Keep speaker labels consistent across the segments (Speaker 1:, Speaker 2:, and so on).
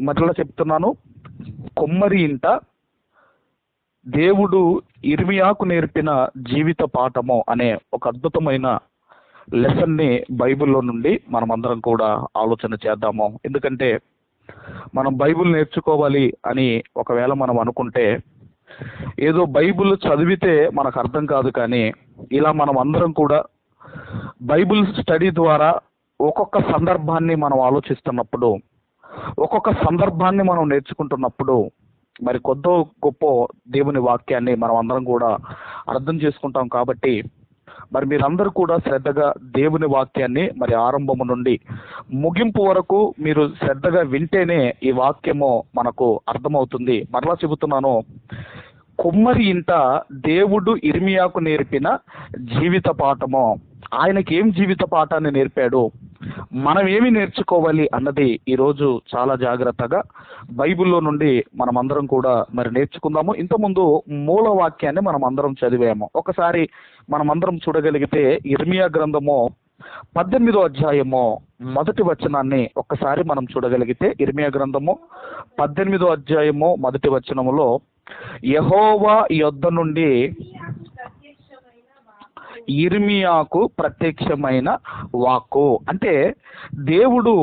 Speaker 1: మరలా చెప్తున్నాను, కొమ్మరి ఇంట దేవుడు ఇర్మియాకు నేర్పిన జీవిత పాఠము అనే ఒక అద్భుతమైన లెసన్ని బైబిల్లో నుండి మనం అందరం కూడా ఆలోచన చేద్దాము. ఎందుకంటే మనం బైబిల్ నేర్చుకోవాలి అని ఒకవేళ మనం అనుకుంటే ఏదో బైబిల్ చదివితే మనకు అర్థం కాదు, కానీ ఇలా మనం అందరం కూడా బైబిల్ స్టడీ ద్వారా ఒక్కొక్క సందర్భాన్ని మనం ఆలోచిస్తున్నప్పుడు, ఒక్కొక్క సందర్భాన్ని మనం నేర్చుకుంటున్నప్పుడు మరి కొద్దో గొప్ప దేవుని వాక్యాన్ని మనం అందరం కూడా అర్థం చేసుకుంటాం. కాబట్టి మరి మీరందరూ కూడా శ్రద్ధగా దేవుని వాక్యాన్ని మరి ఆరంభము నుండి ముగింపు వరకు మీరు శ్రద్ధగా వింటేనే ఈ వాక్యము మనకు అర్థమవుతుంది. మరలా చెబుతున్నాను, కొమ్మరి ఇంట దేవుడు ఇర్మియాకు నేర్పిన జీవిత పాఠము. ఆయనకి ఏం జీవిత పాఠాన్ని నేర్పాడు, మనం ఏమి నేర్చుకోవాలి అన్నది ఈరోజు చాలా జాగ్రత్తగా బైబిల్లో నుండి మనం అందరం కూడా మరి నేర్చుకుందాము. ఇంతకుముందు మూల వాక్యాన్ని మనం అందరం చదివాము. ఒకసారి మనం అందరం చూడగలిగితే ఇర్మియా గ్రంథము 18వ అధ్యాయము మొదటి వచనాన్ని ఒక్కసారి మనం చూడగలిగితే, ఇర్మియా గ్రంథము 18వ అధ్యాయము మొదటి వచనములో యెహోవా యొద్ద నుండి ఇర్మియాకు ప్రత్యక్షమైన వాక్కు. అంటే దేవుడు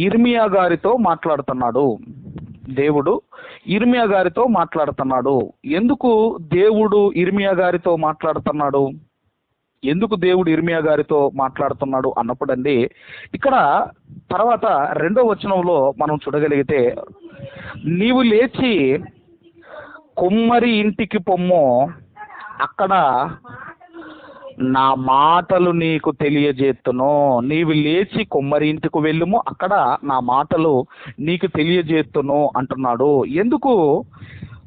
Speaker 1: ఇర్మియా గారితో మాట్లాడుతున్నాడు. దేవుడు ఇర్మియా గారితో మాట్లాడుతున్నాడు. ఎందుకు దేవుడు ఇర్మియా గారితో మాట్లాడుతున్నాడు, ఎందుకు దేవుడు ఇర్మియా గారితో మాట్లాడుతున్నాడు అన్నప్పుడండి, ఇక్కడ తర్వాత 2వ వచనంలో మనం చూడగలిగితే, నీవు లేచి కొమ్మరి ఇంటికి పొమ్ము, అక్కడ నా మాటలు నీకు తెలియజేస్తును. నీవు లేచి కొమ్మరి ఇంటికి వెళ్ళుము, అక్కడ నా మాటలు నీకు తెలియజేస్తును అంటున్నాడు. ఎందుకు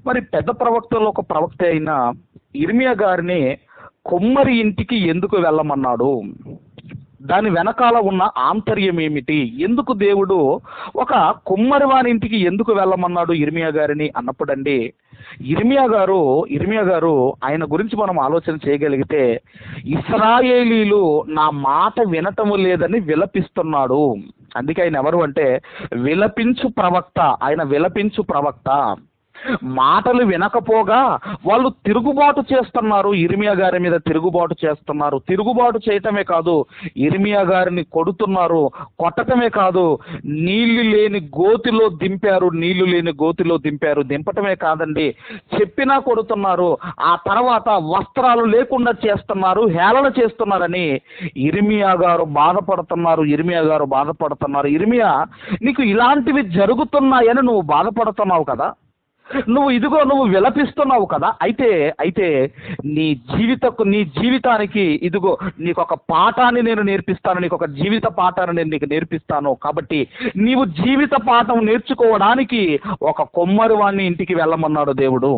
Speaker 1: మరి పెద్ద ప్రవక్తలో ఒక ప్రవక్త అయిన ఇర్మియా గారిని కొమ్మరి ఇంటికి ఎందుకు వెళ్ళమన్నాడు, దాని వెనకాల ఉన్న ఆంతర్యం ఏమిటి, ఎందుకు దేవుడు ఒక కొమ్మరి వాని ఇంటికి ఎందుకు వెళ్ళమన్నాడు ఇర్మియా గారిని అన్నప్పుడండి, ఇర్మియా గారు ఆయన గురించి మనం ఆలోచన చేయగలిగితే, ఇశ్రాయేలీలు నా మాట వినటము లేదని విలపిస్తున్నాడు. అందుకే ఆయన ఎవరు అంటే విలపించు ప్రవక్త. ఆయన విలపించు ప్రవక్త. మాటలు వినకపోగా వాళ్ళు తిరుగుబాటు చేస్తున్నారు, ఇర్మియా గారి మీద తిరుగుబాటు చేస్తున్నారు. తిరుగుబాటు చేయటమే కాదు, ఇర్మియా గారిని కొడుతున్నారు. కొట్టటమే కాదు, నీళ్లు లేని గోతిలో దింపారు. దింపటమే కాదండి, చెప్పినా కొడుతున్నారు. ఆ తర్వాత వస్త్రాలు లేకుండా చేస్తున్నారు, హేళన చేస్తున్నారని ఇర్మియా గారు బాధపడుతున్నారు. ఇర్మియా, నీకు ఇలాంటివి జరుగుతున్నాయని నువ్వు బాధపడుతున్నావు కదా, నువ్వు విలపిస్తున్నావు కదా, అయితే నీ జీవితానికి ఇదిగో నీకు ఒక పాఠాన్ని నేను నేర్పిస్తాను, నీకు ఒక జీవిత పాఠాన్ని నేను నీకు నేర్పిస్తాను. కాబట్టి నీవు జీవిత పాఠం నేర్చుకోవడానికి ఒక కొమ్మరివాణ్ణి ఇంటికి వెళ్ళమన్నాడు దేవుడు.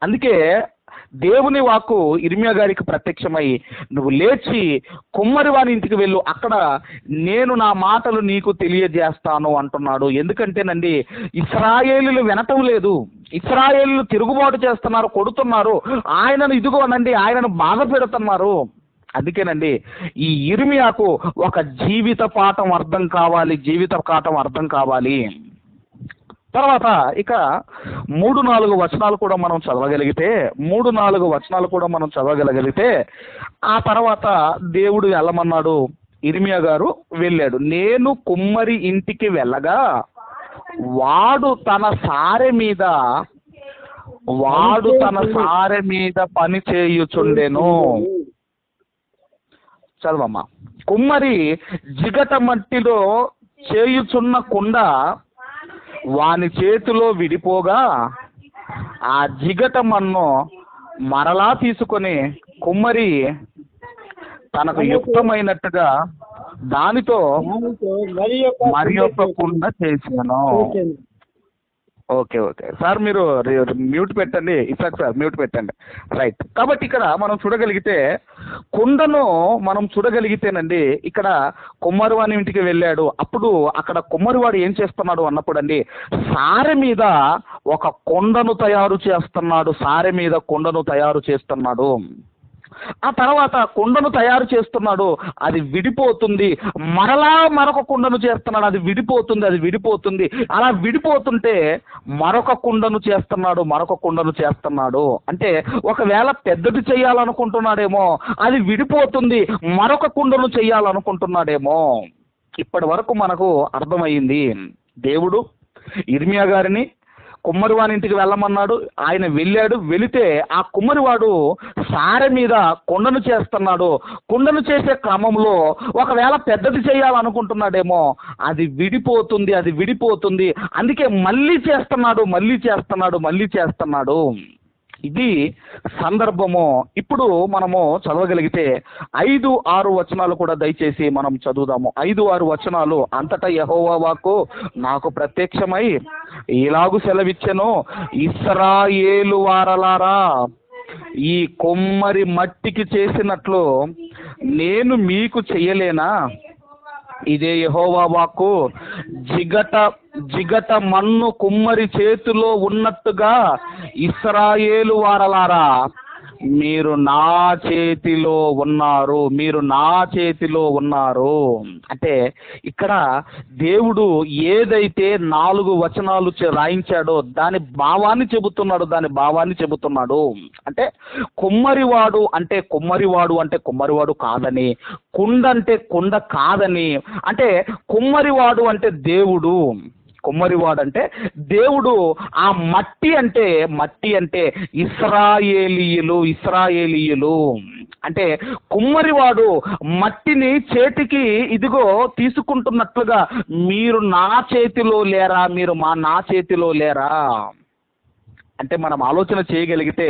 Speaker 1: అందుకే దేవుని వాక్కు ఇర్మియా గారికి ప్రత్యక్షమై, నువ్వు లేచి కొమ్మరివాని ఇంటికి వెళ్ళు, అక్కడ నేను నా మాటలు నీకు తెలియజేస్తాను అంటున్నాడు. ఎందుకంటేనండి, ఇశ్రాయేలీలు వినటం లేదు, ఇశ్రాయేలీలు తిరుగుబాటు చేస్తున్నారు, కొడుతున్నారు, ఆయనను బాధ పెడుతున్నారు. అందుకేనండి ఈ ఇర్మియాకు ఒక జీవిత పాఠం అర్థం కావాలి. తర్వాత ఇక 3-4 వచనాలు కూడా మనం చదవగలిగితే, ఆ తర్వాత దేవుడు వెళ్ళమన్నాడు, ఇర్మియా గారు వెళ్ళాడు. నేను కుమ్మరి ఇంటికి వెళ్ళగా వాడు తన సారె మీద పని చేయుచుండెను. చదవమ్మా. కుమ్మరి జిగట మట్టిలో చేయుచున్న కుండ వాని చేతిలో విడిపోగా, ఆ జిగట మన్ను మరలా తీసుకొని కుమ్మరి తనకు యుక్తమైనట్టుగా దానితో మరి యొక్క కుండ చేశాను. ఓకే సార్, మీరు మ్యూట్ పెట్టండి. ఇసాక్ సార్ మ్యూట్ పెట్టండి. రైట్. కాబట్టి ఇక్కడ మనం చూడగలిగితే, కుండను మనం చూడగలిగితేనండి, ఇక్కడ కుమ్మరివాని ఇంటికి వెళ్ళాడు. అప్పుడు అక్కడ కుమ్మరివాడు ఏం చేస్తున్నాడు అన్నప్పుడు అండి, సారె మీద ఒక కుండను తయారు చేస్తున్నాడు. ఆ తర్వాత కుండను తయారు చేస్తున్నాడు, అది విడిపోతుంది. మరలా మరొక కుండను చేస్తున్నాడు, అది విడిపోతుంది. అలా విడిపోతుంటే మరొక కుండను చేస్తున్నాడు. అంటే ఒకవేళ పెద్దది చేయాలనుకుంటున్నాడేమో, అది విడిపోతుంది, మరొక కుండను చేయాలనుకుంటున్నాడేమో. ఇప్పటి వరకు మనకు అర్థమైంది, దేవుడు ఇర్మియా గారిని కుమ్మరివాని ఇంటికి వెళ్ళమన్నాడు. ఆయన వెళ్ళాడు. వెళితే ఆ కుమ్మరివాడు సారె మీద కుండను చేస్తున్నాడు. కుండను చేసే క్రమంలో ఒకవేళ పెద్దది చేయాలనుకుంటున్నాడేమో, అది విడిపోతుంది. అందుకే మళ్ళీ చేస్తున్నాడు. ఇది సందర్భము. ఇప్పుడు మనము చదవగలిగితే 5-6 వచనాలు కూడా దయచేసి మనం చదువుదాము. 5-6 వచనాలు. అంతటా యెహోవా వాక్కు నాకు ప్రత్యక్షమై ఇలాగు సెలవిచ్చెను, ఇశ్రాయేలు వారలారా, ఈ కొమ్మరి మట్టికి చేసినట్లు నేను మీకు చెయ్యలేనా? ఇదే యెహోవా వాక్కు. జిగట మన్ను కుమ్మరి చేతిలో ఉన్నట్టుగా ఇశ్రాయేలు వారలారా, మీరు నా చేతిలో ఉన్నారు. అంటే ఇక్కడ దేవుడు ఏదైతే 4 వచనాలు రాయించాడో దాని భావాన్ని చెబుతున్నాడు. అంటే కుమ్మరివాడు అంటే కుమ్మరివాడు కాదని, కుండ అంటే కుండ కాదని, అంటే కుమ్మరివాడు అంటే దేవుడు. ఆ మట్టి అంటే ఇశ్రాయేలీయులు. అంటే కుమ్మరివాడు మట్టిని చేతికి ఇదిగో తీసుకుంటున్నట్లుగా మీరు నా చేతిలో లేరా? అంటే మనం ఆలోచన చేయగలిగితే,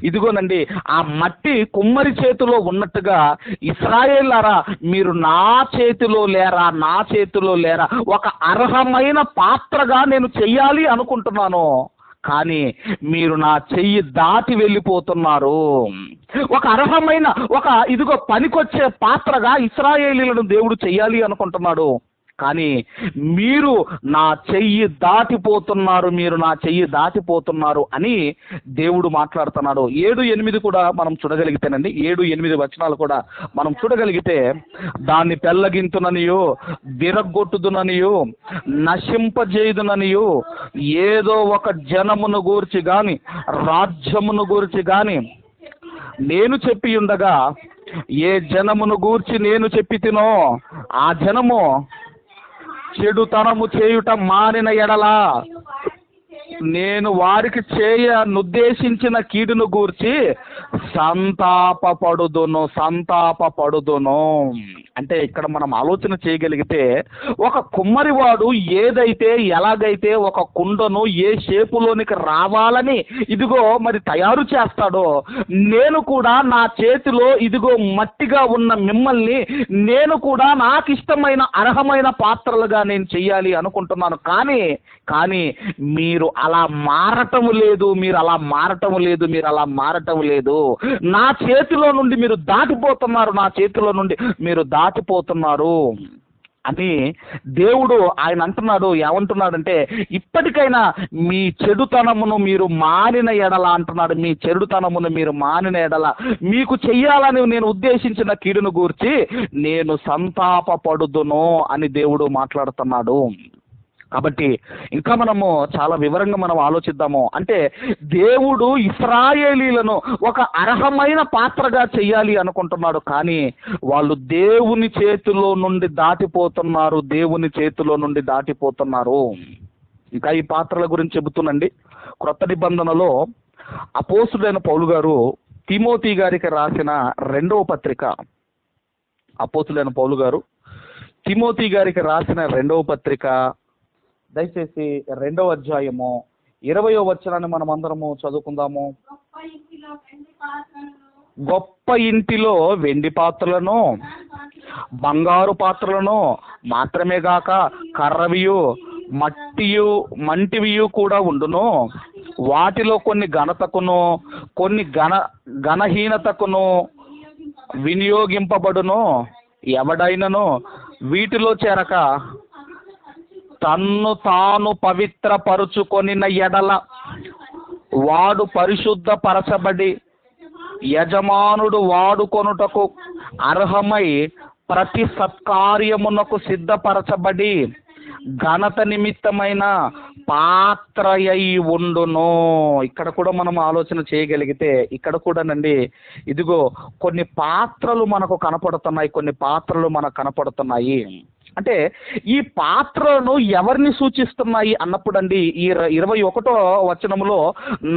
Speaker 1: ఇదిగోనండి, ఆ మట్టి కుమ్మరి చేతిలో ఉన్నట్టుగా ఇశ్రాయేలారా, మీరు నా చేతిలో లేరా? ఒక అర్హమైన పాత్రగా నేను చెయ్యాలి అనుకుంటున్నాను, కానీ మీరు నా చెయ్యి దాటి వెళ్ళిపోతున్నారు. ఒక అర్హమైన ఇదిగో పనికొచ్చే పాత్రగా ఇశ్రాయేలీలను దేవుడు చెయ్యాలి అనుకుంటున్నాడు, కానీ మీరు నా చెయ్యి దాటిపోతున్నారు అని దేవుడు మాట్లాడుతున్నాడు. 7-8 కూడా మనం చూడగలిగితేనండి, 7-8 వచనాలు కూడా మనం చూడగలిగితే, దాన్ని పెళ్ళగింతుననియో, విరగొట్టుదుననియో, నశింపజేయుదుననియో, ఏదో ఒక జనమును గూర్చి గాని రాజ్యమును గూర్చి గాని నేను చెప్పి ఉండగా, ఏ జనమును గూర్చి నేను చెప్పితినో ఆ జనము చెడుతనము చేయుట మానిన ఎడల నేను వారికి చేయనుద్దేశించిన కీడును గూర్చి సంతాపపడుదును. అంటే ఇక్కడ మనం ఆలోచన చేయగలిగితే, ఒక కుమ్మరివాడు ఎలాగైతే ఒక కుండను ఏ షేపులోనికి రావాలని ఇదిగో మరి తయారు చేస్తాడో, నేను కూడా నా చేతిలో ఇదిగో మట్టిగా ఉన్న మిమ్మల్ని నేను కూడా నాకు ఇష్టమైన అర్హమైన పాత్రలుగా నేను చెయ్యాలి అనుకుంటున్నాను. కానీ మీరు అలా మారటం లేదు. నా చేతిలో నుండి మీరు దాటిపోతున్నారు అని దేవుడు ఆయన అంటున్నాడు. ఏమంటున్నాడంటే, ఇప్పటికైనా మీ చెడుతనమును మీరు మానిన ఎడల అంటున్నాడు. మీకు చెయ్యాలని నేను ఉద్దేశించిన కీడును గూర్చి నేను సంతాపపడుదును అని దేవుడు మాట్లాడుతున్నాడు. కాబట్టి ఇంకా మనము చాలా వివరంగా మనం ఆలోచిద్దాము. అంటే దేవుడు ఇశ్రాయేలీలను ఒక అర్హమైన పాత్రగా చెయ్యాలి అనుకుంటున్నాడు, కానీ వాళ్ళు దేవుని చేతిలో నుండి దాటిపోతున్నారు. ఇంకా ఈ పాత్రల గురించి చెబుతున్నాండి. క్రొత్త నిబంధనలో అపోస్తుడైన పౌలు గారు తిమోతి గారికి రాసిన 2వ పత్రిక, అపోస్తుడైన పౌలు గారు తిమోతి గారికి రాసిన 2వ పత్రిక, దయచేసి 2వ అధ్యాయము 20వ వచనాన్ని మనం అందరము చదువుకుందాము. గొప్ప ఇంటిలో వెండి పాత్రలను, బంగారు పాత్రలను మాత్రమే గాక కర్రవియు మంటివియు కూడా ఉండును. వాటిలో కొన్ని ఘనతకును కొన్ని ఘనహీనతకును వినియోగింపబడును. ఎవడైనను వీటిలో చేరక తన్ను తాను పవిత్రపరుచుకొనిన ఎడల వాడు పరిశుద్ధపరచబడి యజమానుడు వాడుకొనుటకు అర్హమై ప్రతి సత్కార్యమునకు సిద్ధపరచబడి ఘనత నిమిత్తమైన పాత్రయై ఉండును. ఇక్కడ కూడా మనం ఆలోచన చేయగలిగితే ఇక్కడ కూడానండి, ఇదిగో కొన్ని పాత్రలు మనకు కనపడుతున్నాయి, కొన్ని పాత్రలు మనకు కనపడుతున్నాయి. అంటే ఈ పాత్రలను ఎవరిని సూచిస్తున్నాయి అన్నప్పుడు అండి, ఈ 21వ వచనంలో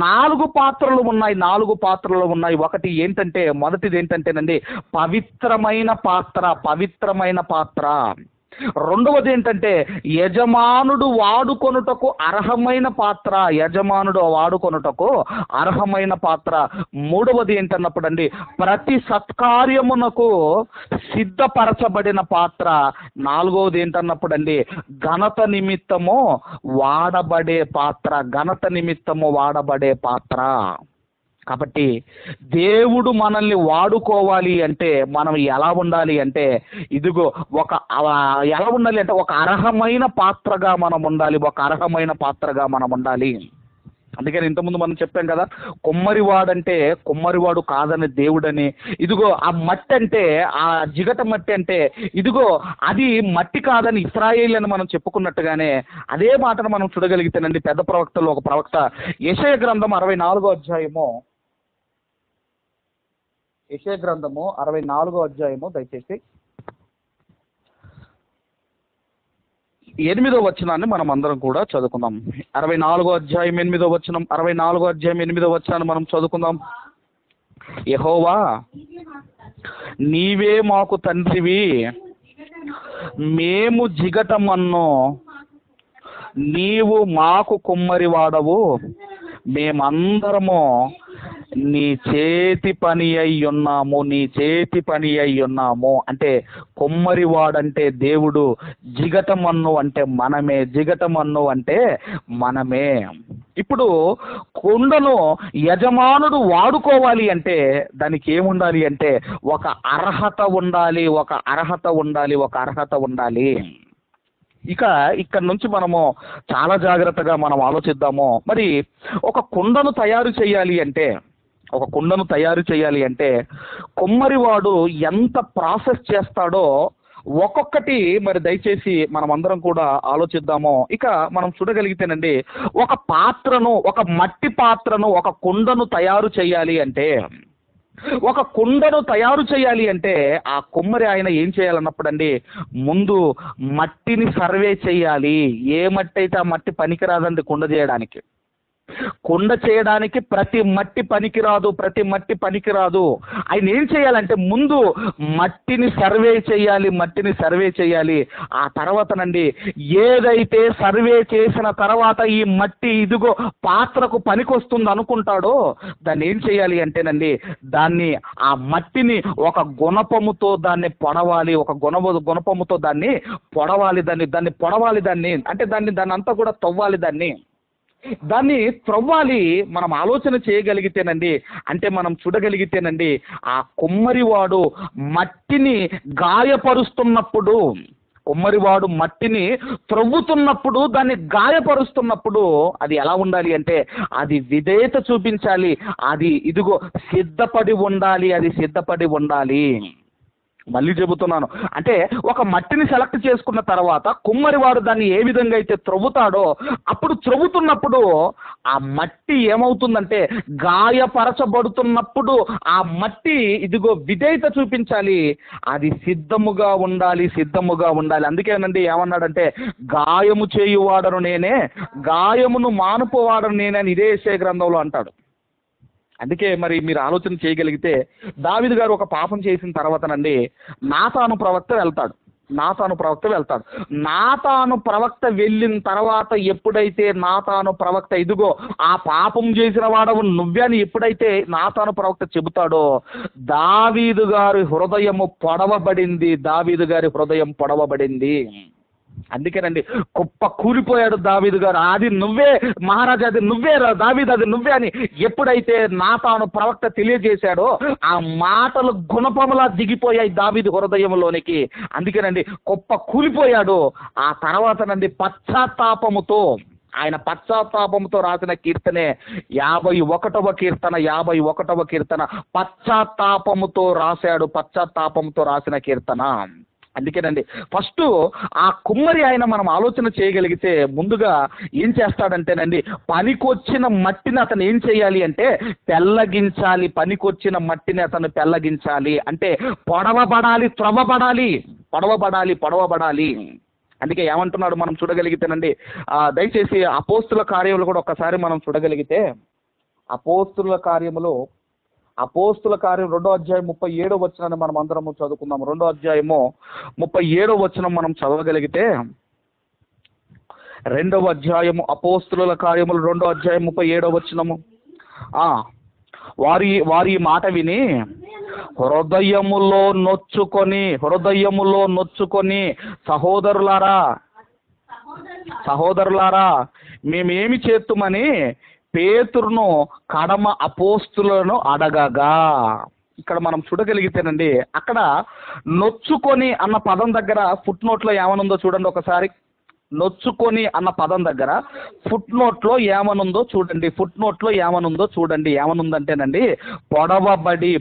Speaker 1: 4 పాత్రలు ఉన్నాయి, 4 పాత్రలు ఉన్నాయి. ఒకటి ఏంటంటే, మొదటిది ఏంటంటేనండి పవిత్రమైన పాత్ర, పవిత్రమైన పాత్ర. రెండవది ఏంటంటే యజమానుడు వాడుకొనుటకు అర్హమైన పాత్ర, యజమానుడు వాడుకొనుటకు అర్హమైన పాత్ర. మూడవది ఏంటన్నప్పుడు అండి ప్రతి సత్కార్యమునకు సిద్ధపరచబడిన పాత్ర. నాలుగవది ఏంటన్నప్పుడు అండి ఘనత నిమిత్తము వాడబడే పాత్ర, ఘనత నిమిత్తము వాడబడే పాత్ర. కాబట్టి దేవుడు మనల్ని వాడుకోవాలి అంటే మనం ఎలా ఉండాలి అంటే, ఇదిగో ఎలా ఉండాలి అంటే ఒక అర్హమైన పాత్రగా మనం ఉండాలి, ఒక అర్హమైన పాత్రగా మనం ఉండాలి. అందుకని ఇంతకుముందు మనం చెప్పాం కదా, కుమ్మరివాడంటే కుమ్మరివాడు కాదని దేవుడని. ఇదిగో ఆ మట్టి అంటే, ఆ జిగట మట్టి అంటే, ఇదిగో అది మట్టి కాదని ఇశ్రాయేలు అని మనం చెప్పుకున్నట్టుగానే అదే మాటను మనం చూడగలిగితేనండి పెద్ద ప్రవక్తలో ఒక ప్రవక్త యెషయా గ్రంథం 64వ అధ్యాయము, యెషయా గ్రంథము 64వ అధ్యాయము దయచేసి 8వ వచనాన్ని మనం అందరం కూడా చదువుకుందాం. 64వ అధ్యాయం 8వ వచనం, 64వ అధ్యాయం 8వ వచనాన్ని మనం చదువుకుందాం. యెహోవా నీవే మాకు తండ్రివి, మేము జిగటమన్ను, నీవు మాకు కుమ్మరి వాడవు, మేమందరము నీ చేతి పని అయి ఉన్నాము, నీ చేతి పని అయి ఉన్నాము. అంటే కుమ్మరివాడంటే దేవుడు, జిగటమన్ను అంటే మనమే, జిగటమన్ను అంటే మనమే. ఇప్పుడు కుండను యజమానుడు వాడుకోవాలి అంటే దానికి ఏముండాలి అంటే ఒక అర్హత ఉండాలి, ఒక అర్హత ఉండాలి, ఒక అర్హత ఉండాలి. ఇక్కడ నుంచి మనము చాలా జాగ్రత్తగా మనం ఆలోచిద్దాము. మరి ఒక కుండను తయారు చేయాలి అంటే, ఒక కుండను తయారు చేయాలి అంటే కుమ్మరివాడు ఎంత ప్రాసెస్ చేస్తాడో ఒక్కొక్కటి మరి దయచేసి మనం అందరం కూడా ఆలోచిద్దాము. మనం చూడగలిగితేనండి, ఒక పాత్రను, ఒక మట్టి పాత్రను, ఒక కుండను తయారు చేయాలి అంటే, ఒక కుండను తయారు చేయాలి అంటే ఆ కుమ్మరి ఆయన ఏం చేయాలన్నప్పుడు అండి ముందు మట్టిని సర్వే చేయాలి. ఏ మట్టి అయితే ఆ మట్టి పనికిరాదండి కుండ చేయడానికి. కుండ చేయడానికి ప్రతి మట్టి పనికిరాదు, ప్రతి మట్టి పనికిరాదు. ఆయన ఏం చేయాలంటే ముందు మట్టిని సర్వే చేయాలి, మట్టిని సర్వే చేయాలి. ఆ తర్వాతనండి ఏదైతే సర్వే చేసిన తర్వాత ఈ మట్టి ఇదిగో పాత్రకు పనికొస్తుంది అనుకుంటాడో దాన్ని ఏం చేయాలి అంటేనండి దాన్ని, ఆ మట్టిని ఒక గుణపముతో దాన్ని పొడవాలి, ఒక గుణపముతో దాన్ని పొడవాలి, దాన్ని పొడవాలి, దాన్ని అంటే దాన్ని అంతా కూడా తవ్వాలి, దాన్ని త్రవ్వాలి. మనం ఆలోచన చేయగలిగితేనండి, అంటే మనం చూడగలిగితేనండి ఆ కుమ్మరివాడు మట్టిని గాయపరుస్తున్నప్పుడు, కుమ్మరివాడు మట్టిని త్రవ్వుతున్నప్పుడు, దాన్ని గాయపరుస్తున్నప్పుడు అది ఎలా ఉండాలి అంటే అది విధేయత చూపించాలి, అది ఇదిగో సిద్ధపడి ఉండాలి, అది సిద్ధపడి ఉండాలి. మళ్ళీ చెబుతున్నాను, అంటే ఒక మట్టిని సెలెక్ట్ చేసుకున్న తర్వాత కుమ్మరివాడు దాన్ని ఏ విధంగా అయితే త్రవ్వుతాడో అప్పుడు త్రవ్వుతున్నప్పుడు ఆ మట్టి ఏమవుతుందంటే గాయపరచబడుతున్నప్పుడు ఆ మట్టి ఇదిగో విధేయత చూపించాలి, అది సిద్ధముగా ఉండాలి, సిద్ధముగా ఉండాలి. అందుకేనండి ఏమన్నాడంటే గాయము చేయువాడను నేనే, గాయమును మానుపోవాడను నేనే అని ఇదే యెషయా గ్రంథంలో అంటాడు. అందుకే మరి మీరు ఆలోచన చేయగలిగితే దావీదు గారు ఒక పాపం చేసిన తర్వాతనండి నాతాను ప్రవక్త వెళ్తాడు. నాతాను ప్రవక్త వెళ్ళిన తర్వాత ఎప్పుడైతే నాతాను ప్రవక్త ఇదిగో ఆ పాపం చేసిన వాడవు నువ్వే అని ఎప్పుడైతే నాతాను ప్రవక్త చెబుతాడో దావీదు గారి హృదయం పొడవబడింది. అందుకేనండి గొప్ప కూలిపోయాడు దావీదు గారు. అది నువ్వే మహారాజా, అది నువ్వే దావీదు, అది నువ్వే అని ఎప్పుడైతే నాతాను ప్రవక్త తెలియజేశాడో ఆ మాటలు గుణపములా దిగిపోయాయి దావీదు హృదయంలోనికి. అందుకేనండి గొప్ప కూలిపోయాడు. ఆ తర్వాతనండి పశ్చాత్తాపముతో ఆయన పశ్చాత్తాపంతో రాసిన కీర్తనే 51వ కీర్తన. 51వ కీర్తన పశ్చాత్తాపముతో రాశాడు, పశ్చాత్తాపంతో రాసిన కీర్తన. అందుకేనండి ఫస్ట్ ఆ కుమ్మరి ఆయన మనం ఆలోచన చేయగలిగితే ముందుగా ఏం చేస్తాడంటేనండి, పనికొచ్చిన మట్టిని అతను ఏం చేయాలి అంటే పెళ్ళగించాలి. పనికొచ్చిన మట్టిని అతను పెళ్ళగించాలి అంటే పొడవబడాలి, పొడవబడాలి. అందుకే ఏమంటున్నాడు మనం చూడగలిగితేనండి, దయచేసి అపోస్తుల కార్యములు కూడా ఒక్కసారి మనం చూడగలిగితే, అపోస్తుల కార్యం 2వ అధ్యాయం 37వ వచనాన్ని మనం అందరము చదువుకుందాం. 2వ అధ్యాయము 37వ వచనం మనం చదవగలిగితే, 2వ అధ్యాయము అపోస్తుల కార్యములు 2వ అధ్యాయం 37వ వచనము, వారి మాట విని హృదయములో నొచ్చుకొని సహోదరులారా మేమేమి చేతుమని పేతురును కడమ అపోస్తులను అడగగా. ఇక్కడ మనం చూడగలిగితేనండి, అక్కడ నొచ్చుకొని అన్న పదం దగ్గర ఫుట్ నోట్లో ఏమనుందో చూడండి ఒకసారి. నొచ్చుకొని అన్న పదం దగ్గర ఫుట్ నోట్లో ఏమనుందో చూడండి. ఏమనుందంటేనండి, పొడవబడి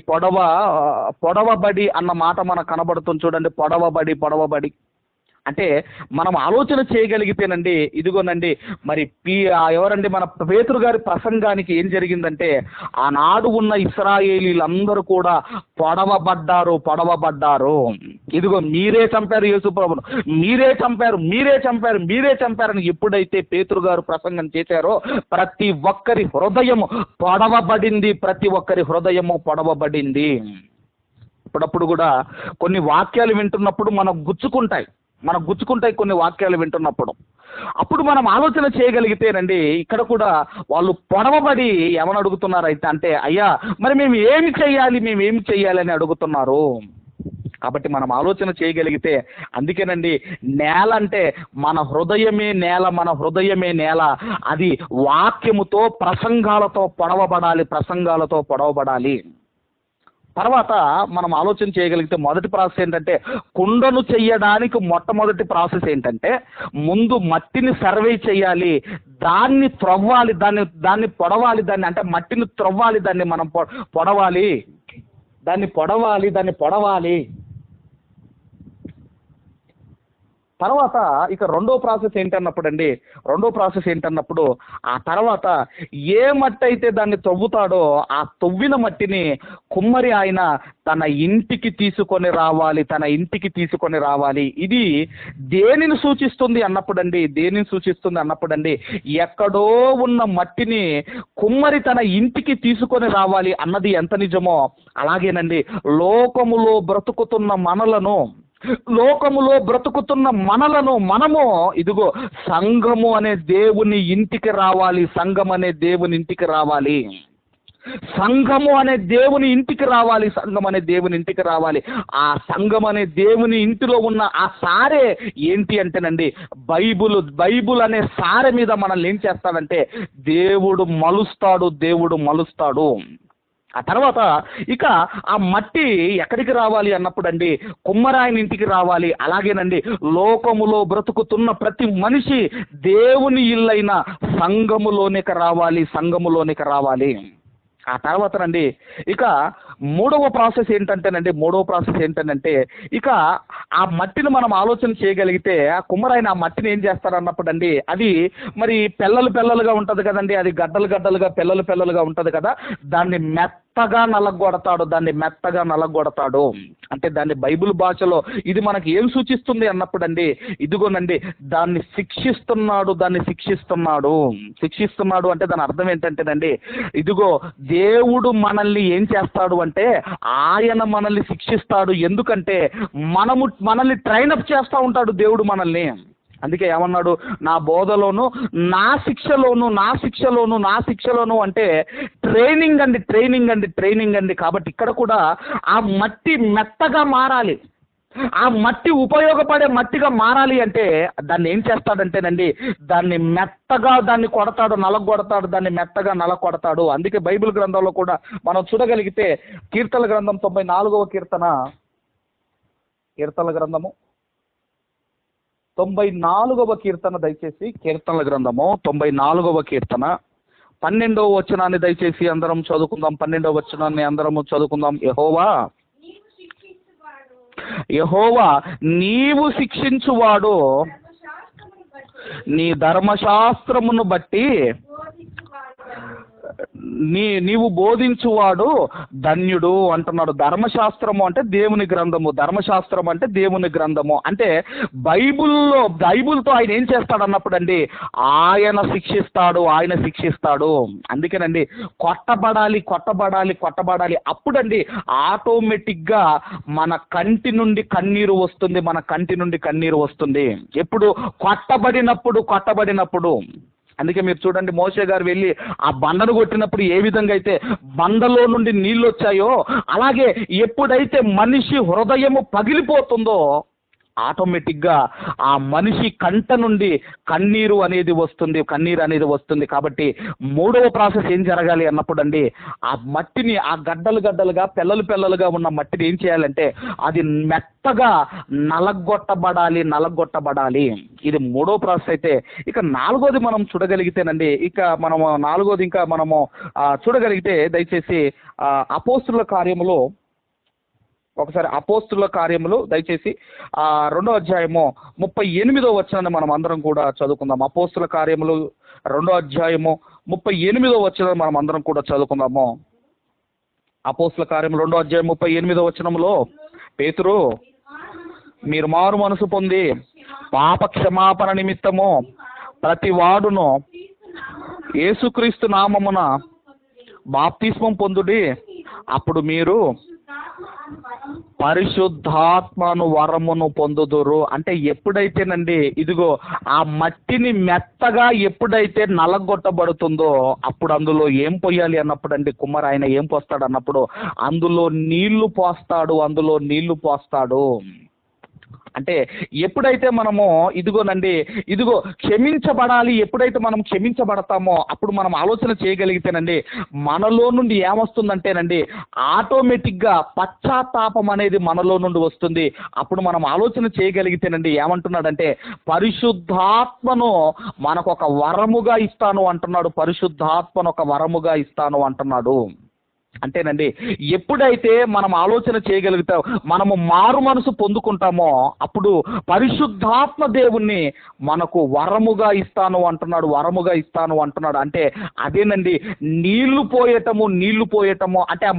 Speaker 1: అన్న మాట మనకు కనబడుతుంది చూడండి. పొడవబడి అంటే మనం ఆలోచన చేయగలిగితేనండి, ఇదిగోనండి మరి ఎవరండి మన పేతురు గారి ప్రసంగానికి ఏం జరిగిందంటే, ఆనాడు ఉన్న ఇశ్రాయేలీలందరూ కూడా పొడవబడ్డారు. ఇదిగో మీరే చంపారు యేసుప్రభును, మీరే చంపారని ఎప్పుడైతే పేతురు గారు ప్రసంగం చేశారో ప్రతి ఒక్కరి హృదయము పొడవబడింది. ఇప్పుడప్పుడు కూడా కొన్ని వాక్యాలు వింటున్నప్పుడు మనకు గుచ్చుకుంటాయి కొన్ని వాక్యాలు వింటున్నప్పుడు. అప్పుడు మనం ఆలోచన చేయగలిగితేనండి, ఇక్కడ కూడా వాళ్ళు పొడవబడి ఏమని అడుగుతున్నారు అయితే అంటే, అయ్యా మరి మేము ఏమి చేయాలి అని అడుగుతున్నారు. కాబట్టి మనం ఆలోచన చేయగలిగితే, అందుకేనండి నేల అంటే మన హృదయమే నేల. అది వాక్యముతో ప్రసంగాలతో పొడవబడాలి. తర్వాత మనం ఆలోచన చేయగలిగితే మొదటి ప్రాసెస్ ఏంటంటే, కుండను చెయ్యడానికి మొట్టమొదటి ప్రాసెస్ ఏంటంటే, ముందు మట్టిని సర్వే చేయాలి, దాన్ని త్రవ్వాలి, దాన్ని పొడవాలి, అంటే మట్టిని త్రవ్వాలి, దాన్ని మనం పొడవాలి. తర్వాత ఇక రెండో ప్రాసెస్ ఏంటన్నప్పుడు ఆ తర్వాత ఏ మట్టి అయితే దాన్ని తవ్వుతాడో ఆ తవ్విన మట్టిని కుమ్మరి ఆయన తన ఇంటికి తీసుకొని రావాలి. ఇది దేనిని సూచిస్తుంది అన్నప్పుడండి, ఎక్కడో ఉన్న మట్టిని కుమ్మరి తన ఇంటికి తీసుకొని రావాలి అన్నది ఎంత నిజమో, అలాగేనండి లోకములో బ్రతుకుతున్న మనలను మనము ఇదిగో సంఘము అనే దేవుని ఇంటికి రావాలి. సంఘము అనే దేవుని ఇంటికి రావాలి. ఆ సంఘం అనే దేవుని ఇంటిలో ఉన్న ఆ సారే ఏంటి అంటేనండి, బైబుల్ అనే సారె మీద మనల్ని ఏం చేస్తాడంటే దేవుడు మలుస్తాడు. ఆ తర్వాత ఇక ఆ మట్టి ఎక్కడికి రావాలి అన్నప్పుడండి, కుమ్మరాయని ఇంటికి రావాలి. అలాగేనండి లోకములో బ్రతుకుతున్న ప్రతి మనిషి దేవుని ఇల్లైన సంఘములోనికి రావాలి. ఆ తర్వాత నండి ఇక మూడవ ప్రాసెస్ ఏంటంటే ఇక ఆ మట్టిని మనం ఆలోచన చేయగలిగితే, ఆ కుమ్మరాయన ఆ మట్టిని ఏం చేస్తారన్నప్పుడండి, అది మరి పెళ్ళలుగా ఉంటుంది కదండి, అది గడ్డలుగా పెళ్ళలుగా ఉంటుంది కదా, దాన్ని మెత్తగా నలగొడతాడు. అంటే దాన్ని బైబిల్ భాషలో ఇది మనకి ఏం సూచిస్తుంది అన్నప్పుడండి, ఇదిగోనండి దాన్ని శిక్షిస్తున్నాడు అంటే దాని అర్థం ఏంటంటేనండి, ఇదిగో దేవుడు మనల్ని ఏం చేస్తాడు అంటే ఆయన మనల్ని శిక్షిస్తాడు. ఎందుకంటే మనల్ని ట్రైనప్ చేస్తూ ఉంటాడు దేవుడు మనల్ని. అందుకే ఏమన్నాడు, నా బోధలోను నా శిక్షలోను అంటే ట్రైనింగ్ అండి. కాబట్టి ఇక్కడ కూడా ఆ మట్టి మెత్తగా మారాలి, ఆ మట్టి ఉపయోగపడే మట్టిగా మారాలి అంటే దాన్ని ఏం చేస్తాడంటేనండి, దాన్ని మెత్తగా నలగొడతాడు. అందుకే బైబిల్ గ్రంథంలో కూడా మనం చూడగలిగితే కీర్తనల గ్రంథం 94వ కీర్తన, 94వ కీర్తన, దయచేసి కీర్తనల గ్రంథము 94వ కీర్తన 12వ వచనాన్ని దయచేసి అందరం చదువుకుందాం. 12వ వచనాన్ని అందరము చదువుకుందాం. యెహోవా నీవు శిక్షించువాడు, నీ ధర్మశాస్త్రమును బట్టి నీవు బోధించువాడు ధన్యుడు అంటున్నాడు. ధర్మశాస్త్రము అంటే దేవుని గ్రంథము, ధర్మశాస్త్రం అంటే దేవుని గ్రంథము. అంటే బైబుల్తో ఆయన ఏం చేస్తాడు అన్నప్పుడు అండి, ఆయన శిక్షిస్తాడు. అందుకేనండి కొట్టబడాలి. అప్పుడండి ఆటోమేటిక్గా మన కంటి నుండి కన్నీరు వస్తుంది. ఎప్పుడు కొట్టబడినప్పుడు. అందుకే మీరు చూడండి, మోషే గారు వెళ్ళి ఆ బండను కొట్టినప్పుడు ఏ విధంగా అయితే బండలో నుండి నీళ్ళు వచ్చాయో, అలాగే ఎప్పుడైతే మనిషి హృదయము పగిలిపోతుందో ఆటోమేటిక్గా ఆ మనిషి కంట నుండి కన్నీరు అనేది వస్తుంది. కాబట్టి మూడవ ప్రాసెస్ ఏం జరగాలి అన్నప్పుడు అండి, ఆ మట్టిని, ఆ గడ్డలుగా పెళ్ళలుగా ఉన్న మట్టిని ఏం చేయాలంటే అది మెత్తగా నలగొట్టబడాలి. ఇది మూడో ప్రాసెస్ అయితే, ఇక నాలుగోది మనం చూడగలిగితేనండి, చూడగలిగితే దయచేసి అపోస్తుల కార్యములో ఒకసారి, అపోస్తుల కార్యములు దయచేసి 2వ అధ్యాయము 38వ వచనాన్ని మనం అందరం కూడా చదువుకుందాం. అపోస్తుల కార్యములు 2వ అధ్యాయము 38వ వచనాన్ని మనం అందరం కూడా చదువుకుందాము. అపోస్తుల కార్యము 2వ అధ్యాయం 38వ వచనంలో, పేతురు, మీరు మారు మనసు పొంది పాప క్షమాపణ నిమిత్తము ప్రతి వాడును యేసుక్రీస్తు నామమున బాప్తిస్మం పొందుడి, అప్పుడు మీరు పరిశుద్ధాత్మను వరమును పొందుదురు. అంటే ఎప్పుడైతేనండి, ఇదిగో ఆ మట్టిని మెత్తగా ఎప్పుడైతే నలగొట్టబడుతుందో అప్పుడు అందులో ఏం పోయాలి అన్నప్పుడు అండి, కుమ్మరి ఆయన ఏం పోస్తాడు అన్నప్పుడు అందులో నీళ్లు పోస్తాడు. అంటే ఎప్పుడైతే మనము క్షమించబడాలి, ఎప్పుడైతే మనం క్షమించబడతామో అప్పుడు మనం ఆలోచన చేయగలిగితేనండి, మనలో నుండి ఏమొస్తుందంటేనండి, ఆటోమేటిక్గా పశ్చాత్తాపం అనేది మనలో నుండి వస్తుంది. అప్పుడు మనం ఆలోచన చేయగలిగితేనండి, ఏమంటున్నాడంటే పరిశుద్ధాత్మను మనకు ఒక వరముగా ఇస్తాను అంటున్నాడు. అంటేనండి, ఎప్పుడైతే మనం ఆలోచన చేయగలుగుతాం, మనము మారు మనసు పొందుకుంటామో అప్పుడు పరిశుద్ధాత్మ దేవుణ్ణి మనకు వరముగా ఇస్తాను అంటున్నాడు. అంటే అదేనండి, నీళ్లు పోయటము అంటే ఆ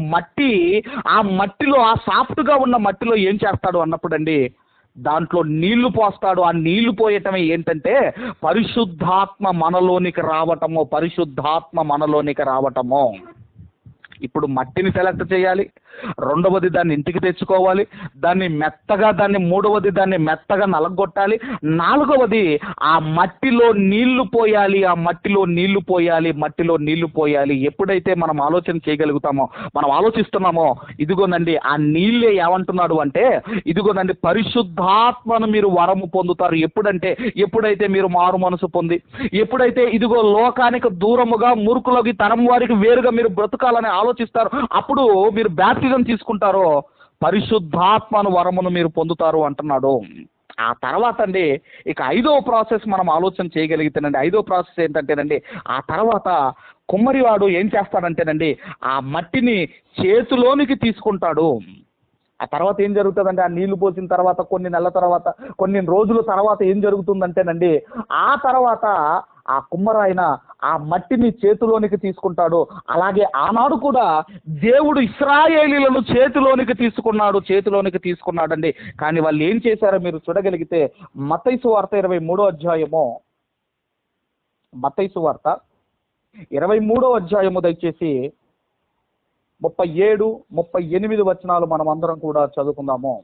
Speaker 1: మట్టిలో, ఆ సాఫ్ట్గా ఉన్న మట్టిలో ఏం చేస్తాడు అన్నప్పుడు అండి, దాంట్లో నీళ్లు పోస్తాడు. ఆ నీళ్లు పోయటమే ఏంటంటే పరిశుద్ధాత్మ మనలోనికి రావటము. ఇప్పుడు మట్టిని సెలెక్ట్ చేయాలి, రెండవది దాన్ని ఇంటికి తెచ్చుకోవాలి, మూడవది దాన్ని మెత్తగా నలగొట్టాలి, నాలుగవది ఆ మట్టిలో నీళ్లు పోయాలి. ఎప్పుడైతే మనం ఆలోచన చేయగలుగుతామో, మనం ఆలోచిస్తున్నామో, ఇదిగోనండి ఆ నీళ్ళే ఏమంటున్నాడు అంటే, ఇదిగోనండి పరిశుద్ధాత్మను మీరు వరము పొందుతారు. ఎప్పుడైతే మీరు మారు మనసు పొంది, ఎప్పుడైతే ఇదిగో లోకానికి దూరముగా మూర్ఖులకి తరం వారికి వేరుగా మీరు బ్రతకాలని ఆలోచిస్తారు, అప్పుడు మీరు బ్యాప్టిజం తీసుకుంటారో పరిశుద్ధాత్మను వరమును మీరు పొందుతారు అంటున్నాడు. ఆ తర్వాత అండి, ఇక 5వ ప్రాసెస్ మనం ఆలోచన చేయగలిగితేనండి, 5వ ప్రాసెస్ ఏంటంటేనండి, ఆ తర్వాత కుమ్మరివాడు ఏం చేస్తాడంటేనండి, ఆ మట్టిని చేతిలోనికి తీసుకుంటాడు. ఆ తర్వాత ఏం జరుగుతుందంటే, ఆ నీళ్లు పోసిన తర్వాత కొన్ని నెలల తర్వాత, కొన్ని రోజుల తర్వాత ఏం జరుగుతుందంటేనండి, ఆ తర్వాత ఆ కుమ్మరాయన ఆ మట్టిని చేతిలోనికి తీసుకుంటాడు. అలాగే ఆనాడు కూడా దేవుడు ఇశ్రాయేలీలను చేతిలోనికి తీసుకున్నాడండి. కానీ వాళ్ళు ఏం చేశారో మీరు చూడగలిగితే, మత్తయి సువార్త 23వ అధ్యాయము, మత్తయి సువార్త 23వ అధ్యాయము దయచేసి 37, 38 వచనాలు మనం అందరం కూడా చదువుకుందాము.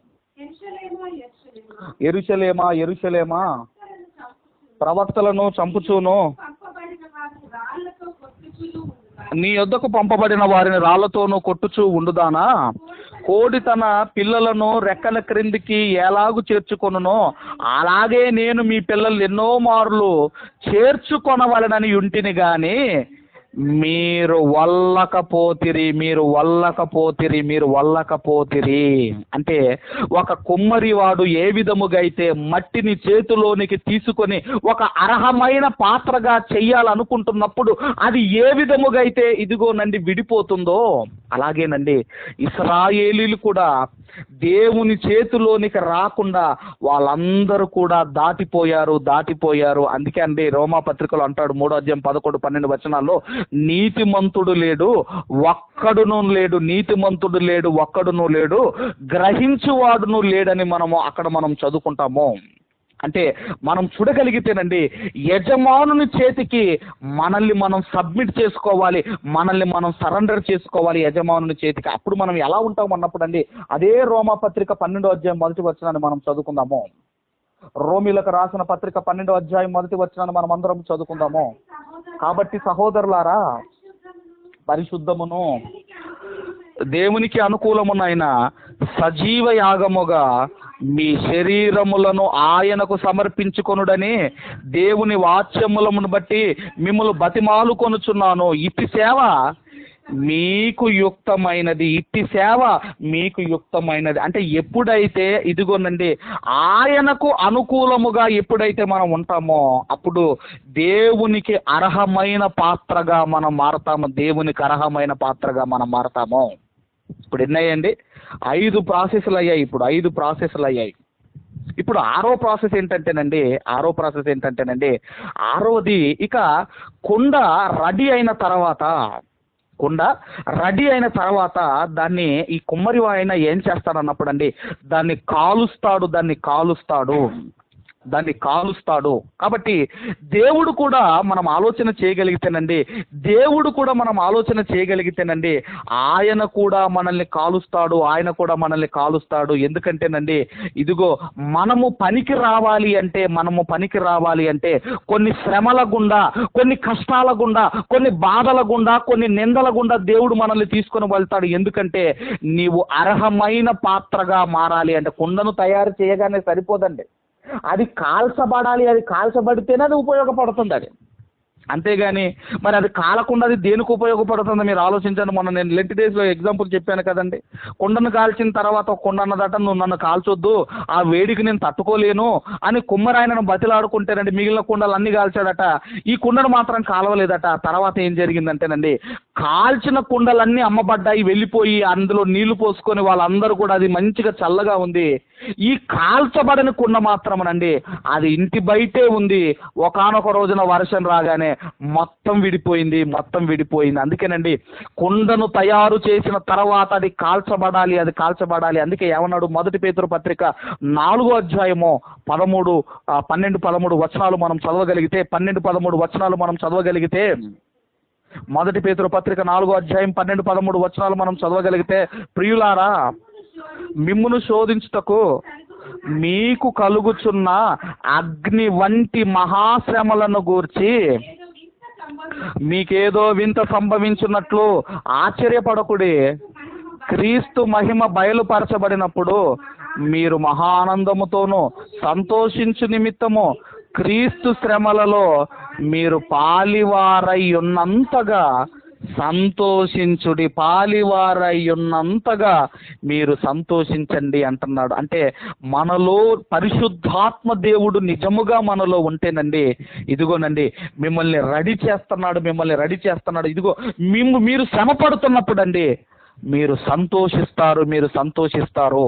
Speaker 1: యెరూషలేమా ప్రవక్తలను చంపుచూను, నీ యొద్దకు పంపబడిన వారిని రాళ్లతోనూ కొట్టుచూ ఉండుదానా? కోడి తన పిల్లలను రెక్కల క్రిందికి ఎలాగు చేర్చుకొనునో అలాగే నేను మీ పిల్లలు ఎన్నో మార్లు చేర్చుకొనవలెనని ఉంటిని గాని మీరు వల్లకపోతిరి, మీరు వల్లకపోతిరి, మీరు వల్లకపోతిరి. అంటే ఒక కుమ్మరి వాడు ఏ విధముగా అయితే మట్టిని చేతిలోనికి తీసుకొని ఒక అర్హమైన పాత్రగా చెయ్యాలనుకుంటున్నప్పుడు అది ఏ విధముగా అయితే ఇదిగోనండి విడిపోతుందో, అలాగేనండి ఇశ్రాయేలీలు కూడా దేవుని చేతిలోనికి రాకుండా వాళ్ళందరూ కూడా దాటిపోయారు. అందుకే అండి రోమా పత్రికలో అంటాడు 3వ అధ్యాయం 11, 12 వచనాల్లో, నీతిమంతుడు లేడు ఒక్కడును లేడు, గ్రహించువాడును లేడని మనం చదువుకుంటాము. అంటే మనం చూడగలిగితేనండి యజమానుని చేతికి మనల్ని మనం సబ్మిట్ చేసుకోవాలి, మనల్ని మనం సరెండర్ చేసుకోవాలి యజమానుని చేతికి. అప్పుడు మనం ఎలా ఉంటాం అన్నప్పుడు అండి అదే రోమా పత్రిక 12వ అధ్యాయం 1వ వచనాన్ని మనం చదువుకుందాము. రోమీలకు రాసిన పత్రిక 12వ అధ్యాయం 1వ వచనాన్ని మనం అందరం చదువుకుందాము. కాబట్టి సహోదరులారా, పరిశుద్ధమును దేవునికి అనుకూలమునైన సజీవ యాగముగా మీ శరీరములను ఆయనకు సమర్పించుకొనుడని దేవుని వాక్యములను బట్టి మిమ్మల్ని బతిమాలుకొనుచున్నాను. ఇట్టి సేవ మీకు యుక్తమైనది. అంటే ఎప్పుడైతే ఇదిగోనండి ఆయనకు అనుకూలముగా ఎప్పుడైతే మనం ఉంటామో అప్పుడు దేవునికి అర్హమైన పాత్రగా మనం మారతాము. ఇప్పుడు ఎన్నయ్యండి? 5 ప్రాసెస్లు అయ్యాయి. ఇప్పుడు ఆరో ప్రాసెస్ ఏంటంటేనండి ఆరోది ఇక కుండ రెడీ అయిన తర్వాత దాన్ని ఈ కుమ్మరి ఆయన ఏం చేస్తాడన్నప్పుడు అండి దాన్ని కాలుస్తాడు. కాబట్టి దేవుడు కూడా మనం ఆలోచన చేయగలిగితేనండి ఆయన కూడా మనల్ని కాలుస్తాడు. ఎందుకంటేనండి ఇదిగో మనము పనికి రావాలి అంటే కొన్ని శ్రమల గుండా, కొన్ని కష్టాల గుండా, కొన్ని బాధల గుండా, కొన్ని నిందల గుండా దేవుడు మనల్ని తీసుకొని వెళ్తాడు. ఎందుకంటే నీవు అర్హమైన పాత్రగా మారాలి అంటే కుండను తయారు చేయగానే సరిపోదండి, అది కాల్చబడాలి. అది కాల్చబడితేనే అది ఉపయోగపడుతుంది. అది అంతేగాని మరి అది కాలకుండా అది దేనికి ఉపయోగపడుతుందో మీరు ఆలోచించండి. మొన్న నేను లెంట్ డేస్లో ఎగ్జాంపుల్ చెప్పాను కదండి. కుండను కాల్చిన తర్వాత ఒక కుండ అన్నదట, నువ్వు నన్ను కాల్చొద్దు, ఆ వేడికి నేను తట్టుకోలేను అని కుమ్మరాయనను బతిలాడుకుంటేనండి మిగిలిన కుండలు అన్ని కాల్చాడట, ఈ కుండను మాత్రం కాలవలేదట. తర్వాత ఏం జరిగిందంటేనండి కాల్చిన కుండలన్నీ అమ్మబడ్డాయి, వెళ్ళిపోయి అందులో నీళ్లు పోసుకొని వాళ్ళందరూ కూడా అది మంచిగా చల్లగా ఉంది. ఈ కాల్చబడని కుండ మాత్రమనండి అది ఇంటి బయటే ఉంది. ఒకానొక రోజున వర్షం రాగానే మొత్తం విడిపోయింది. అందుకేనండి కుండను తయారు చేసిన తర్వాత అది కాల్చబడాలి. అందుకే ఏమన్నాడు? 1 పేతురు పత్రిక 4వ అధ్యాయము 13, 12, 13 వచనాలు మనం చదవగలిగితే 1 పేతురు పత్రిక 4వ అధ్యాయం 12, 13 వచనాలు మనం చదవగలిగితే, ప్రియులారా, మిమ్మును శోధించుటకు మీకు కలుగుచున్న అగ్ని వంటి మహాశ్రమలను గూర్చి మీకేదో వింత సంభవించున్నట్లు ఆశ్చర్యపడకుడి. క్రీస్తు మహిమ బయలుపరచబడినప్పుడు మీరు మహానందముతోనూ సంతోషించు నిమిత్తము క్రీస్తు శ్రమలలో మీరు పాలివారై ఉన్నంతగా మీరు సంతోషించండి అంటున్నాడు. అంటే మనలో పరిశుద్ధాత్మ దేవుడు నిజముగా మనలో ఉంటేనండి ఇదిగోనండి మిమ్మల్ని రెడీ చేస్తున్నాడు. ఇదిగో మీరు శ్రమ పడుతున్నప్పుడు అండి మీరు సంతోషిస్తారు.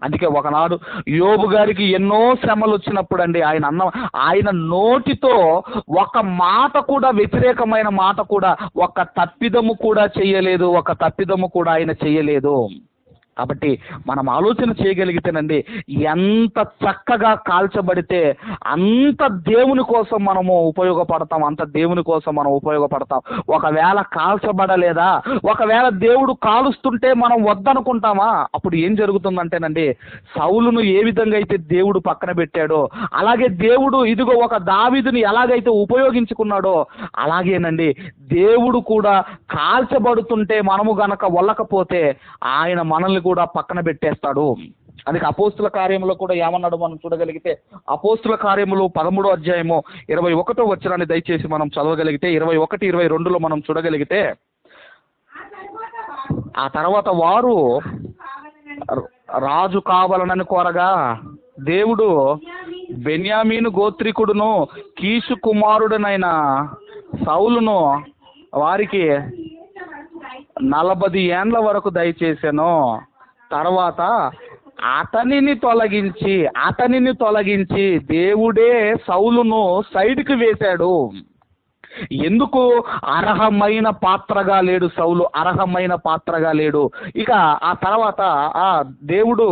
Speaker 1: అందుకే ఒకనాడు యోబు గారికి ఎన్నో శ్రమలు వచ్చినప్పుడు అండి ఆయన నోటితో ఒక మాట కూడా, వ్యతిరేకమైన మాట కూడా, ఒక తప్పిదము కూడా ఆయన చేయలేదు. కాబట్టి మనం ఆలోచన చేయగలిగితేనండి ఎంత చక్కగా కాల్చబడితే అంత దేవుని కోసం మనము ఉపయోగపడతాం. ఒకవేళ కాల్చబడలేదా, ఒకవేళ దేవుడు కాలుస్తుంటే మనం వద్దనుకుంటామా? అప్పుడు ఏం జరుగుతుందంటేనండి సౌలును ఏ విధంగా అయితే దేవుడు పక్కన పెట్టాడో అలాగే దేవుడు ఇదిగో ఒక దావీదుని ఎలాగైతే ఉపయోగించుకున్నాడో అలాగేనండి దేవుడు కూడా కాల్చబడుతుంటే మనము గనక వల్లకపోతే ఆయన మనల్ని కూడా పక్కన పెట్టేస్తాడు. అందుకే అపోస్తుల కార్యంలో కూడా ఏమన్నాడు మనం చూడగలిగితే, అపోస్తుల కార్యములు 13వ అధ్యాయము 21వ వచనాన్ని దయచేసి మనం చదవగలిగితే, 21, 22లో మనం చూడగలిగితే, ఆ తర్వాత వారు రాజు కావాలనని కోరగా దేవుడు బెన్యామీను గోత్రికుడును కీషు కుమారుడనైన సౌలును వారికి 40 ఏండ్ల వరకు దయచేసాను. తర్వాత అతనిని తొలగించి దేవుడే సౌలును సైడ్కి వేశాడు. ఎందుకు? అర్హమైన పాత్రగా లేడు సౌలు, అర్హమైన పాత్రగా లేడు. ఇక ఆ తర్వాత ఆ దేవుడు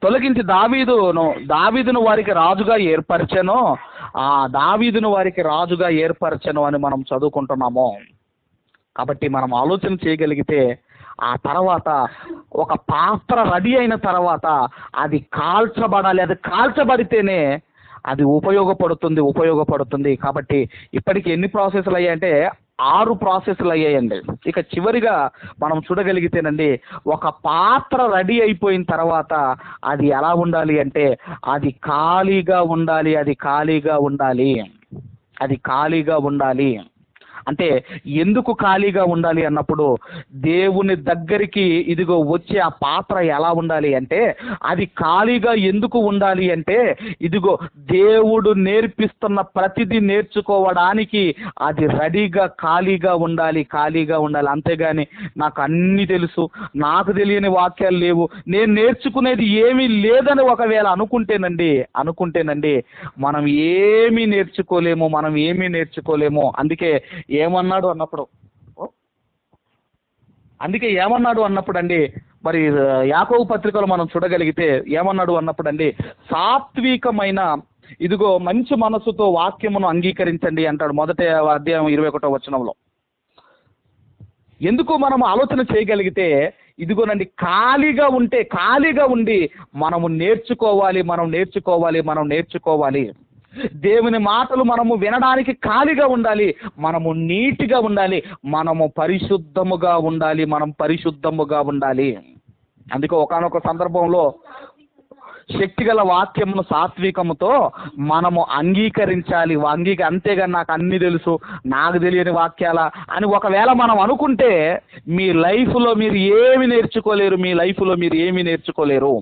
Speaker 1: తొలగించి దావీదును వారికి రాజుగా ఏర్పరచెను. ఆ దావీదును వారికి రాజుగా ఏర్పరచెను అని మనం చదువుకుంటున్నాము. కాబట్టి మనం ఆలోచన చేయగలిగితే, ఆ తర్వాత ఒక పాత్ర రెడీ అయిన తర్వాత అది కాల్చబడాలి. అది కాల్చబడితేనే అది ఉపయోగపడుతుంది. కాబట్టి ఇప్పటికి ఎన్ని ప్రాసెస్లు అయ్యాయంటే 6 ప్రాసెస్లు అయ్యాయండి. ఇక చివరిగా మనం చూడగలిగితేనండి, ఒక పాత్ర రెడీ అయిపోయిన తర్వాత అది ఎలా ఉండాలి అంటే అది ఖాళీగా ఉండాలి. అంటే ఎందుకు ఖాళీగా ఉండాలి అన్నప్పుడు, దేవుని దగ్గరికి ఇదిగో వచ్చే ఆ పాత్ర ఎలా ఉండాలి అంటే అది ఖాళీగా ఎందుకు ఉండాలి అంటే, ఇదిగో దేవుడు నేర్పిస్తున్న ప్రతిదీ నేర్చుకోవడానికి అది రెడీగా ఖాళీగా ఉండాలి. అంతేగాని నాకు అన్ని తెలుసు, నాకు తెలియని వాక్యాలు లేవు, నేను నేర్చుకునేది ఏమీ లేదని ఒకవేళ అనుకుంటేనండి మనం ఏమీ నేర్చుకోలేము. అందుకే ఏమన్నాడు అన్నప్పుడు అండి, మరి యాకోబు పత్రికలో మనం చూడగలిగితే ఏమన్నాడు అన్నప్పుడు అండి, సాత్వికమైన ఇదిగో మంచి మనసుతో వాక్యమును అంగీకరించండి అంటాడు. మొదటి అధ్యాయం 21వ వచనంలో. ఎందుకు మనం ఆలోచన చేయగలిగితే, ఇదిగోనండి ఖాళీగా ఉండి మనము నేర్చుకోవాలి. దేవుని మాటలు మనము వినడానికి ఖాళీగా ఉండాలి. మనము నీట్గా ఉండాలి. మనము పరిశుద్ధముగా ఉండాలి. అందుకే ఒకానొక సందర్భంలో శక్తిగల వాక్యమును సాత్వికముతో మనము అంగీకరించాలి. అంతేగాని నాకు అన్ని తెలుసు, నాకు తెలియని వాక్యాల అని ఒకవేళ మనం అనుకుంటే మీ లైఫ్లో మీరు ఏమి నేర్చుకోలేరు.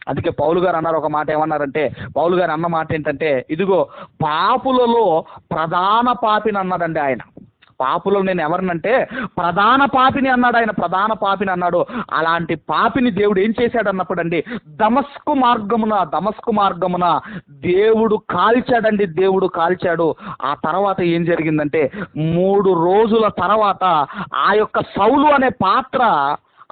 Speaker 1: అందుకే పౌలు గారు అన్నారు ఒక మాట. ఏమన్నారంటే, పౌలు గారు అన్న మాట ఏంటంటే, ఇదిగో పాపులలో ప్రధాన పాపిని అన్నాడండి ఆయన. పాపులో నేను ఎవరినంటే ప్రధాన పాపిని అన్నాడు. అలాంటి పాపిని దేవుడు ఏం చేశాడు అన్నప్పుడు అండి, దమస్కు మార్గమున దేవుడు కాల్చాడు. ఆ తర్వాత ఏం జరిగిందంటే 3 రోజుల తర్వాత ఆ యొక్క సౌలు అనే పాత్ర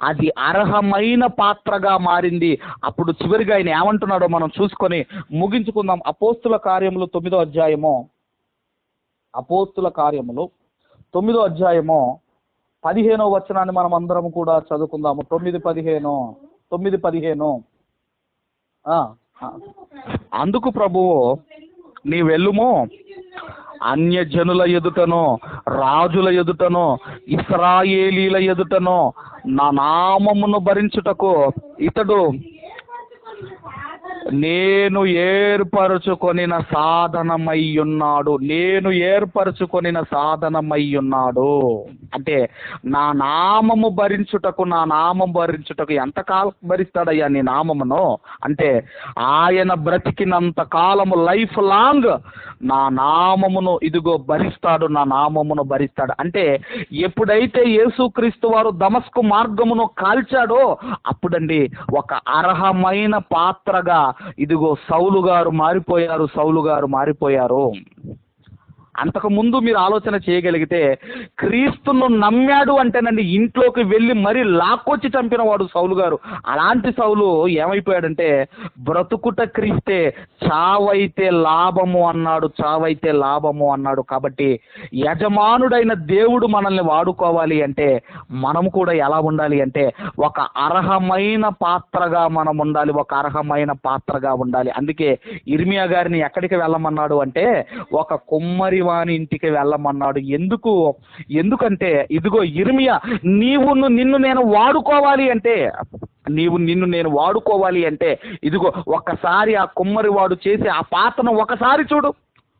Speaker 1: అది అర్హమైన పాత్రగా మారింది. అప్పుడు చివరిగా ఆయన ఏమంటున్నాడో మనం చూసుకొని ముగించుకుందాం. అపోస్తుల కార్యములు 9వ అధ్యాయము 15వ వచనాన్ని మనం అందరం కూడా చదువుకుందాము. 9:15 అందుకు ప్రభువు, నీ వెళ్ళుము, అన్యజనుల ఎదుటను రాజుల ఎదుటను ఇశ్రాయేలీల ఎదుటను నా నామమును భరించుటకు ఇతడు నేను ఏర్పరచుకొనిన సాధనమై ఉన్నాడు. అంటే నా నామము భరించుటకు ఎంతకాలం భరిస్తాడయ్యా నీ నామమును అంటే, ఆయన బ్రతికినంత కాలము, లైఫ్ లాంగ్ నా నామమును ఇదిగో భరిస్తాడు. అంటే ఎప్పుడైతే యేసుక్రీస్తు వారు దమస్కు మార్గమును కాల్చాడో అప్పుడండి ఒక అర్హమైన పాత్రగా ఇదిగో సౌలు గారు మారిపోయారు. అంతకుముందు మీరు ఆలోచన చేయగలిగితే, క్రీస్తును నమ్మాడు అంటేనండి ఇంట్లోకి వెళ్ళి మరీ లాక్కొచ్చి చంపినవాడు సౌలు గారు. అలాంటి సౌలు ఏమైపోయాడంటే, బ్రతుకుట క్రీస్తే, చావైతే లాభము అన్నాడు. కాబట్టి యజమానుడైన దేవుడు మనల్ని వాడుకోవాలి అంటే మనము కూడా ఎలా ఉండాలి అంటే ఒక అర్హమైన పాత్రగా మనం ఉండాలి. అందుకే ఇర్మియా గారిని ఎక్కడికి వెళ్ళమన్నాడు అంటే, ఒక కుమ్మరి పనివాని ఇంటికి వెళ్ళమన్నాడు. ఎందుకంటే ఇదిగో యిర్మీయా, నిన్ను నేను వాడుకోవాలి అంటే, నిన్ను వాడుకోవాలి అంటే ఇదిగో ఒక్కసారి ఆ కుమ్మరివాడు చేసి ఆ పాత్రను ఒకసారి చూడు,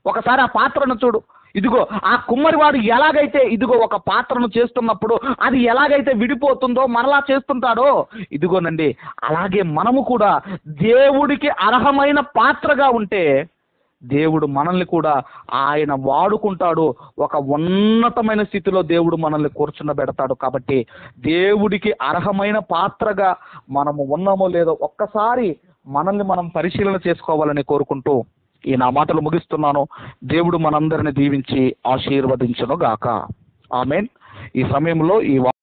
Speaker 1: ఒకసారి ఆ పాత్రను చూడు. ఇదిగో ఆ కుమ్మరివాడు ఎలాగైతే ఇదిగో ఒక పాత్రను చేస్తున్నప్పుడు అది ఎలాగైతే విడిపోతుందో మరలా చేస్తుంటాడో, ఇదిగోనండి అలాగే మనము కూడా దేవుడికి అర్హమైన పాత్రగా ఉంటే దేవుడు మనల్ని కూడా ఆయన వాడుకుంటాడు. ఒక ఉన్నతమైన స్థితిలో దేవుడు మనల్ని కూర్చుండబెడతాడు. కాబట్టి దేవుడికి అర్హమైన పాత్రగా మనము ఉన్నామో లేదో ఒక్కసారి మనల్ని మనం పరిశీలన చేసుకోవాలని కోరుకుంటూ ఈ నా మాటలు ముగిస్తున్నాను. దేవుడు మనందరిని దీవించి ఆశీర్వదించును గాక. ఆమేన్. ఈ సమయంలో ఈ